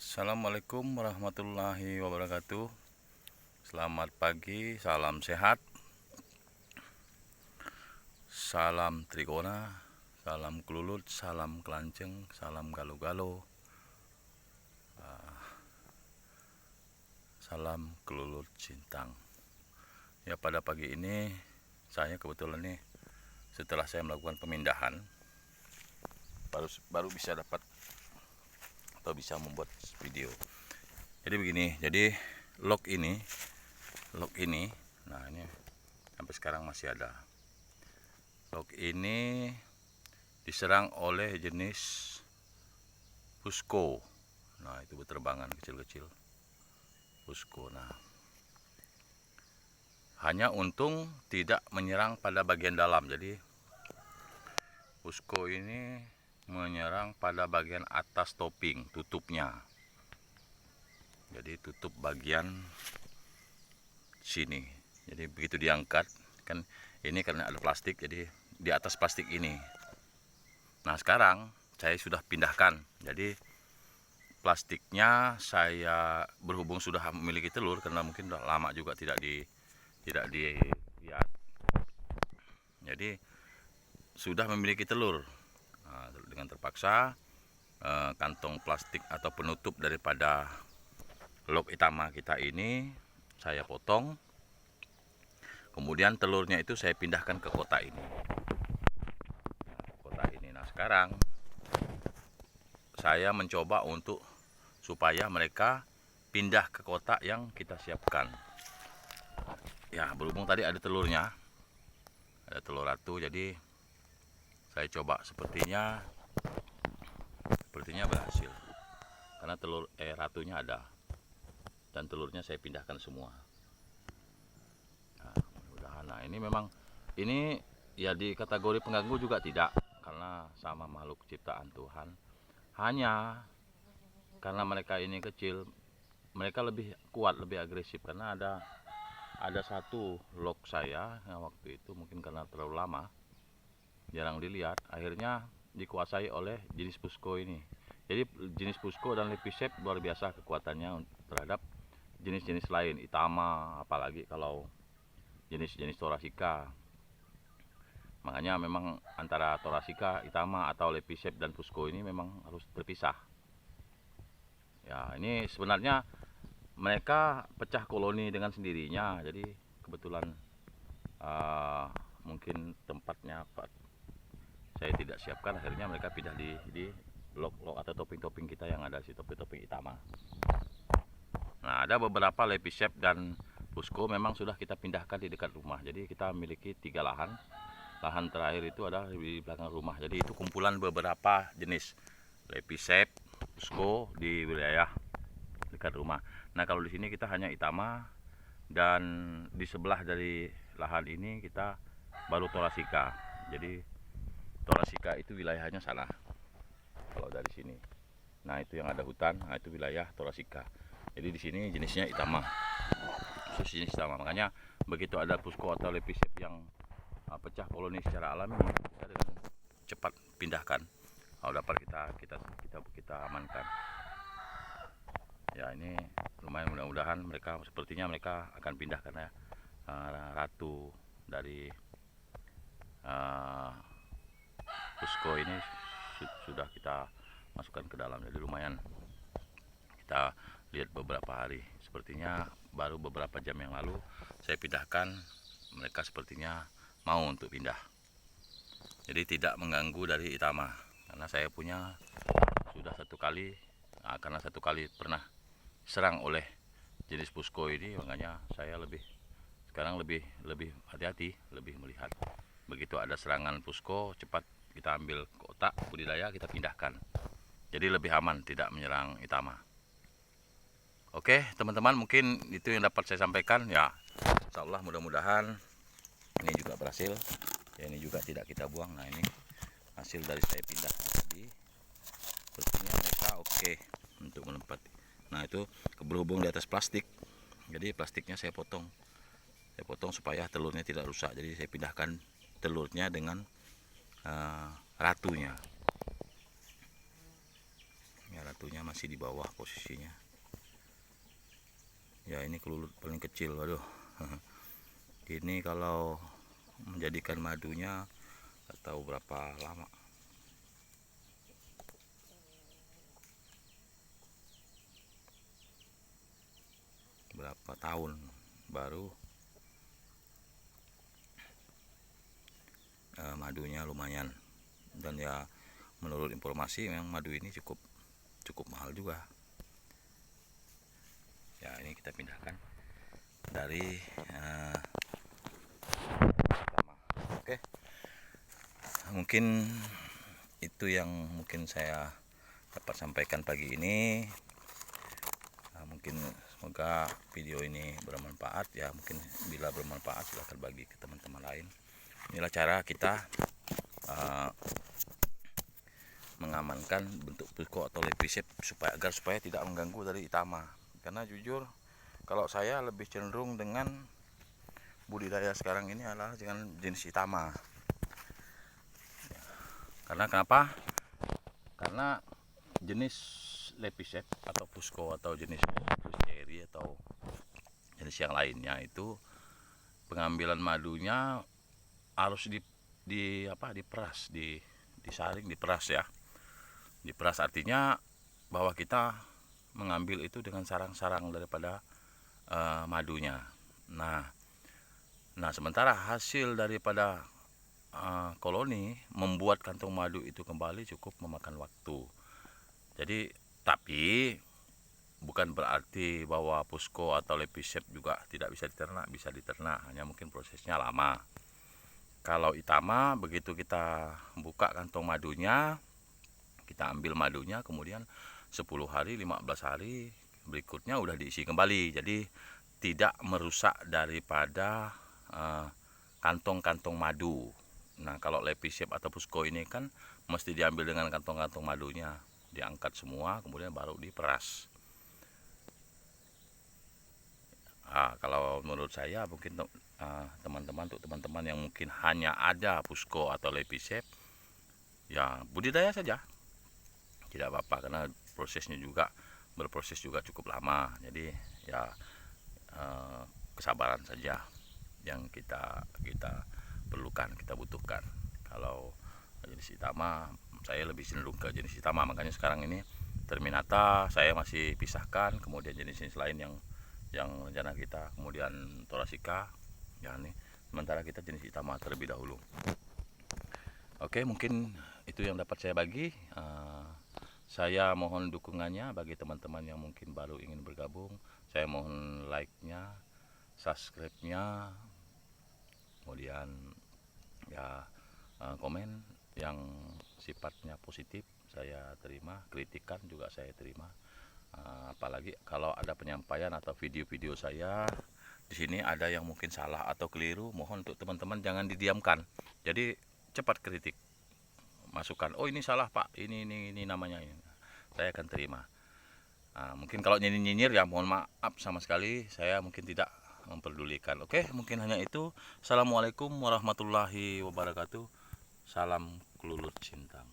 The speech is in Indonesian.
Assalamualaikum warahmatullahi wabarakatuh. Selamat pagi, salam sehat, salam trigona, salam kelulut, salam kelanceng, salam galo-galo, salam kelulut cintang. Ya, pada pagi ini saya kebetulan nih, setelah saya melakukan pemindahan, baru bisa dapat atau bisa membuat video. Jadi begini, jadi log ini, nah ini sampai sekarang masih ada. Log ini diserang oleh jenis pusko. Nah, itu berterbangan kecil-kecil pusko. Nah, hanya untung tidak menyerang pada bagian dalam. Jadi pusko ini menyerang pada bagian atas topping, tutupnya. Jadi tutup bagian sini. Jadi begitu diangkat, kan ini karena ada plastik, jadi di atas plastik ini. Nah, sekarang saya sudah pindahkan. Jadi plastiknya saya berhubung sudah memiliki telur, karena mungkin sudah lama juga tidak dilihat. Jadi sudah memiliki telur. Nah, dengan terpaksa kantong plastik atau penutup daripada log Itama kita ini saya potong. Kemudian telurnya itu saya pindahkan ke kotak ini. Nah, sekarang saya mencoba untuk supaya mereka pindah ke kotak yang kita siapkan. Ya, berhubung tadi ada telurnya, ada telur ratu, jadi saya coba sepertinya berhasil. Karena telur ratunya ada dan telurnya saya pindahkan semua. Nah, mudah-mudahan. Nah, ini memang ini ya di kategori pengganggu juga tidak, karena sama makhluk ciptaan Tuhan. Hanya karena mereka ini kecil, mereka lebih kuat, lebih agresif, karena ada satu log saya yang waktu itu mungkin karena terlalu lama jarang dilihat, akhirnya dikuasai oleh jenis pusko ini. Jadi jenis pusko dan lepisep luar biasa kekuatannya terhadap jenis-jenis lain, Itama, apalagi kalau jenis-jenis Thoracea. Makanya memang antara Thoracea, Itama atau lepisep dan pusko ini memang harus terpisah. Ya, ini sebenarnya mereka pecah koloni dengan sendirinya. Jadi kebetulan mungkin tempatnya saya tidak siapkan, akhirnya mereka pindah di log atau topping-topping kita yang ada di topping-topping Itama. Nah, ada beberapa lepisep dan pusko memang sudah kita pindahkan di dekat rumah. Jadi kita memiliki 3 lahan. Lahan terakhir itu ada di belakang rumah. Jadi itu kumpulan beberapa jenis lepisep, pusko di wilayah dekat rumah. Nah, kalau di sini kita hanya Itama, dan di sebelah dari lahan ini kita baru Thoracea. Jadi Thoracea itu wilayahnya sana. Kalau dari sini, nah itu yang ada hutan, nah itu wilayah Thoracea. Jadi di sini jenisnya Itama, khusus jenis Itama. Makanya begitu ada pusko atau lepisep yang pecah koloni secara alami, kita dengan cepat pindahkan. Kalau dapat kita amankan. Ya, ini lumayan, mudah-mudahan sepertinya mereka akan pindah, karena ratu dari pusko ini sudah kita masukkan ke dalam. Jadi lumayan kita lihat beberapa hari, sepertinya baru beberapa jam yang lalu saya pindahkan, mereka sepertinya mau untuk pindah. Jadi tidak mengganggu dari Itama, karena saya punya sudah satu kali, karena satu kali pernah serang oleh jenis pusko ini, makanya saya sekarang lebih hati-hati, lebih melihat. Begitu ada serangan pusko, cepat kita ambil kotak budidaya, kita pindahkan. Jadi lebih aman, tidak menyerang Itama. Oke teman-teman, mungkin itu yang dapat saya sampaikan. Ya, insya Allah mudah-mudahan ini juga berhasil. Ya, ini juga tidak kita buang. Nah, ini hasil dari saya pindah tadi. Sepertinya mereka oke untuk menempati. Nah, itu berhubung di atas plastik, jadi plastiknya saya potong supaya telurnya tidak rusak. Jadi saya pindahkan telurnya dengan ratunya. Ya, satunya masih di bawah posisinya. Ya ini kelulut paling kecil, waduh. Ini kalau menjadikan madunya nggak tahu berapa lama. Berapa tahun baru madunya lumayan. Dan ya menurut informasi memang madu ini cukup mahal juga. Ya ini kita pindahkan dari pertama. Oke, mungkin itu yang mungkin saya dapat sampaikan pagi ini. Mungkin semoga video ini bermanfaat ya. Mungkin bila bermanfaat silahkan bagi ke teman-teman lain. Inilah cara kita mengamankan bentuk pusko atau lepisep supaya tidak mengganggu dari Itama. Karena jujur kalau saya lebih cenderung dengan budidaya sekarang ini adalah dengan jenis Itama. Karena kenapa? Karena jenis lepisep atau pusko atau jenis cherry atau jenis yang lainnya itu pengambilan madunya harus diperas, disaring, diperas ya. Diperas artinya bahwa kita mengambil itu dengan sarang-sarang daripada madunya. Nah sementara hasil daripada koloni membuat kantong madu itu kembali cukup memakan waktu. Jadi tapi bukan berarti bahwa pusko atau lepisep juga tidak bisa diternak, bisa diternak, hanya mungkin prosesnya lama. Kalau Itama begitu kita buka kantong madunya, kita ambil madunya, kemudian 10 hari, 15 hari berikutnya udah diisi kembali. Jadi tidak merusak daripada kantong-kantong madu. Nah kalau lepisep atau pusko ini kan mesti diambil dengan kantong-kantong madunya, diangkat semua kemudian baru diperas. Kalau menurut saya mungkin teman-teman yang mungkin hanya ada pusko atau lepisep, ya budidaya saja, tidak apa-apa karena prosesnya juga berproses juga cukup lama. Jadi ya kesabaran saja yang kita perlukan, kita butuhkan. Kalau jenis Itama saya lebih cenderung ke jenis Itama, makanya sekarang ini Terminata saya masih pisahkan, kemudian jenis-jenis lain yang rencana kita, kemudian Thoracea ya nih, sementara kita jenis Itama terlebih dahulu. Oke, mungkin itu yang dapat saya bagi. Saya mohon dukungannya bagi teman-teman yang mungkin baru ingin bergabung. Saya mohon like-nya, subscribe-nya, kemudian ya komen yang sifatnya positif saya terima, kritikan juga saya terima. Apalagi kalau ada penyampaian atau video-video saya di sini ada yang mungkin salah atau keliru, mohon untuk teman-teman jangan didiamkan. Jadi cepat kritik, masukan, oh ini salah pak, ini namanya ini. Saya akan terima. Mungkin kalau nyinyir ya mohon maaf sama sekali, saya mungkin tidak memperdulikan. Oke, mungkin hanya itu. Assalamualaikum warahmatullahi wabarakatuh. Salam kelulut cintang.